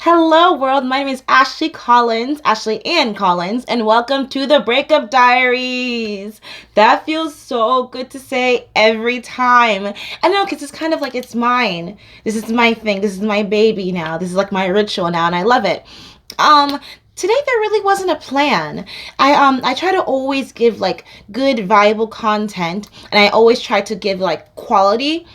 Hello, world. My name is Ashley Ann Collins, and welcome to the Breakup Diaries. That feels so good to say every time. I know, because it's kind of like it's mine. This is my thing. This is my baby now. This is like my ritual now, and I love it. Um, Today there really wasn't a plan. I try to always give like good, viable content, and I always try to give like quality.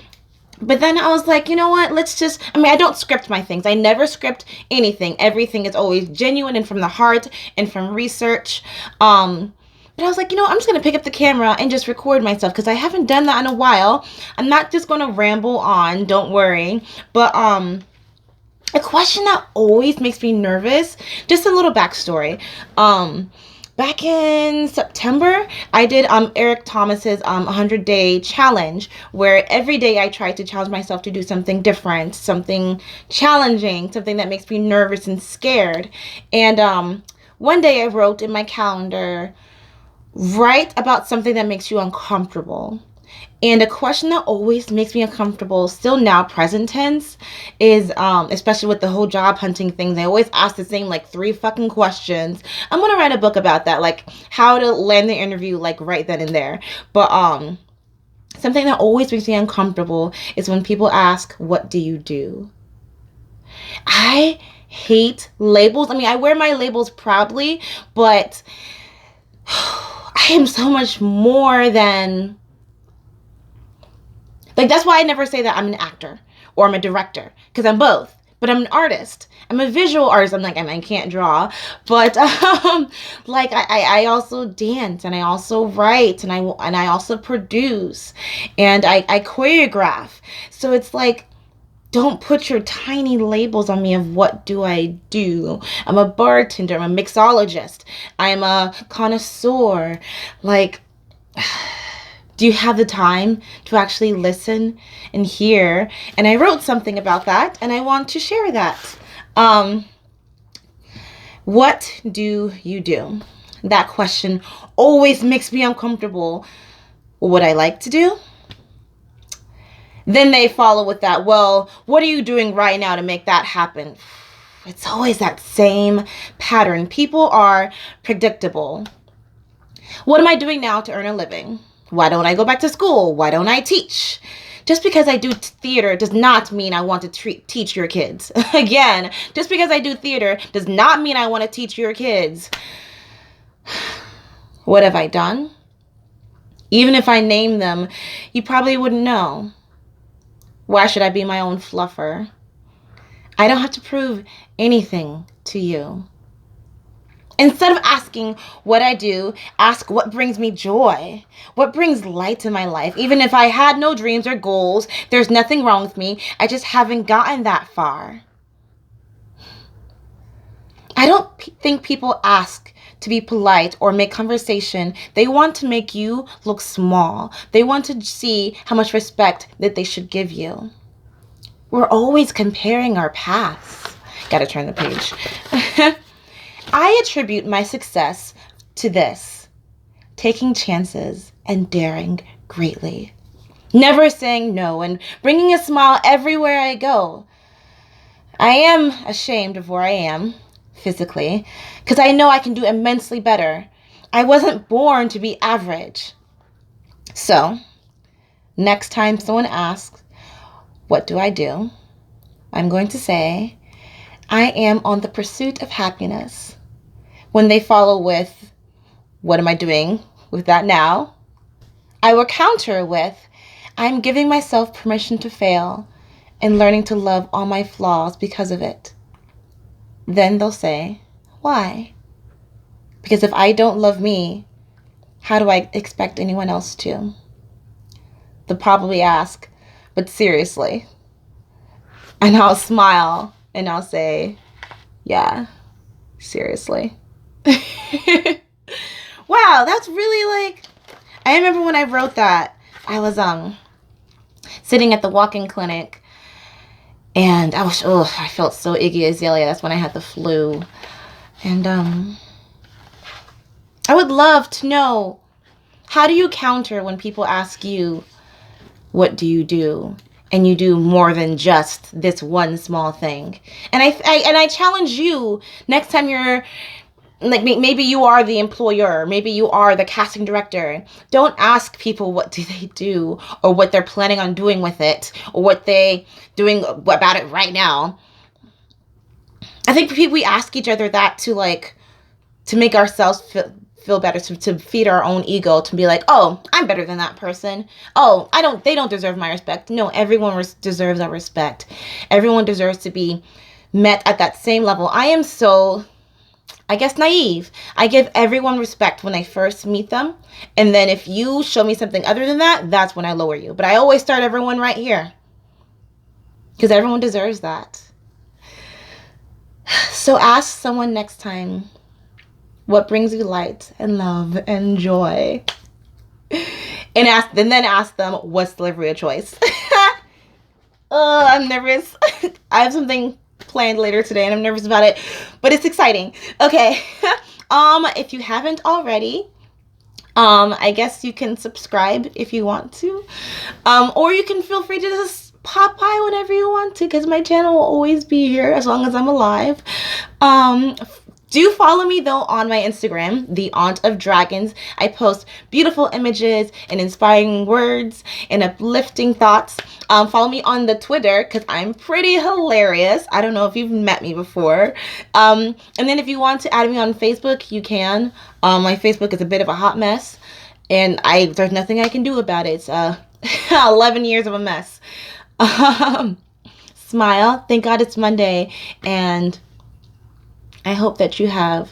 But then I was like, you know what? I don't script my things. I never script anything. Everything is always genuine and from the heart and from research. But I was like, I'm just going to pick up the camera and just record myself because I haven't done that in a while. I'm not just going to ramble on, don't worry. But a question that always makes me nervous, just a little backstory. Back in September, I did Eric Thomas's 100-day challenge, where every day I tried to challenge myself to do something different, something challenging, something that makes me nervous and scared. And one day I wrote in my calendar, write about something that makes you uncomfortable. And a question that always makes me uncomfortable, still now, present tense, is, especially with the whole job hunting things, I always ask the same, like, 3 fucking questions. I'm gonna write a book about that, like, how to land the interview, like, right then and there. But, something that always makes me uncomfortable is when people ask, what do you do? I hate labels. I mean, I wear my labels proudly, but I am so much more than... Like, that's why I never say that I'm an actor or I'm a director, because I'm both. But I'm an artist. I'm a visual artist. I can't draw. But, I also dance, and I also write, and I also produce, and I choreograph. So it's like, don't put your tiny labels on me of what do I do. I'm a bartender. I'm a mixologist. I'm a connoisseur. Like... Do you have the time to actually listen and hear? And I wrote something about that, and I want to share that. What do you do? That question always makes me uncomfortable. What I like to do? Then they follow with that, well, what are you doing right now to make that happen? It's always that same pattern. People are predictable. What am I doing now to earn a living? Why don't I go back to school? Why don't I teach? Just because I do theater does not mean I want to teach your kids. Again, just because I do theater does not mean I want to teach your kids. What have I done? Even if I name them, you probably wouldn't know. Why should I be my own fluffer? I don't have to prove anything to you. Instead of asking what I do, ask what brings me joy. What brings light to my life? Even if I had no dreams or goals, there's nothing wrong with me. I just haven't gotten that far. I don't think people ask to be polite or make conversation. They want to make you look small. They want to see how much respect that they should give you. We're always comparing our paths. Gotta turn the page. I attribute my success to this: taking chances and daring greatly. Never saying no and bringing a smile everywhere I go. I am ashamed of where I am physically because I know I can do immensely better. I wasn't born to be average. So, next time someone asks, what do I do? I'm going to say, I am on the pursuit of happiness. When they follow with, what am I doing with that now? I will counter with, I'm giving myself permission to fail and learning to love all my flaws because of it. Then they'll say, why? Because if I don't love me, how do I expect anyone else to? They'll probably ask, but seriously. And I'll smile and I'll say, yeah, seriously. Wow, that's really like... I remember when I wrote that, I was sitting at the walk-in clinic, and I felt so Iggy Azalea. That's when I had the flu. And I would love to know, how do you counter when people ask you, what do you do? and you do more than just this one small thing. And I challenge you, next time you're like, maybe you are the employer, maybe you are the casting director, don't ask people what do they do or what they're planning on doing with it or what they doing about it right now. I think we ask each other that to make ourselves feel better, to feed our own ego, to be like, oh, I'm better than that person. Oh, they don't deserve my respect. No, everyone deserves our respect. Everyone deserves to be met at that same level. I am so, I guess, naive. I give everyone respect when I first meet them. And then if you show me something other than that, that's when I lower you. But I always start everyone right here, because everyone deserves that. So ask someone next time, what brings you light and love and joy? And then ask them, what's delivery of choice? Oh, I'm nervous. I have something planned later today and I'm nervous about it, but it's exciting. Okay. If you haven't already, I guess you can subscribe if you want to. Or you can feel free to just pop by whenever you want to, because my channel will always be here as long as I'm alive. Do follow me, though, on my Instagram, The Aunt of Dragons. I post beautiful images and inspiring words and uplifting thoughts. Follow me on the Twitter, because I'm pretty hilarious. I don't know if you've met me before. And then if you want to add me on Facebook, you can. My Facebook is a bit of a hot mess, and there's nothing I can do about it. It's 11 years of a mess. Smile. Thank God it's Monday, and I hope that you have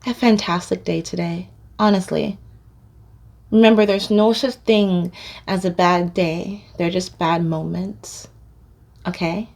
a fantastic day today. Honestly. Remember, there's no such thing as a bad day. They're just bad moments. Okay?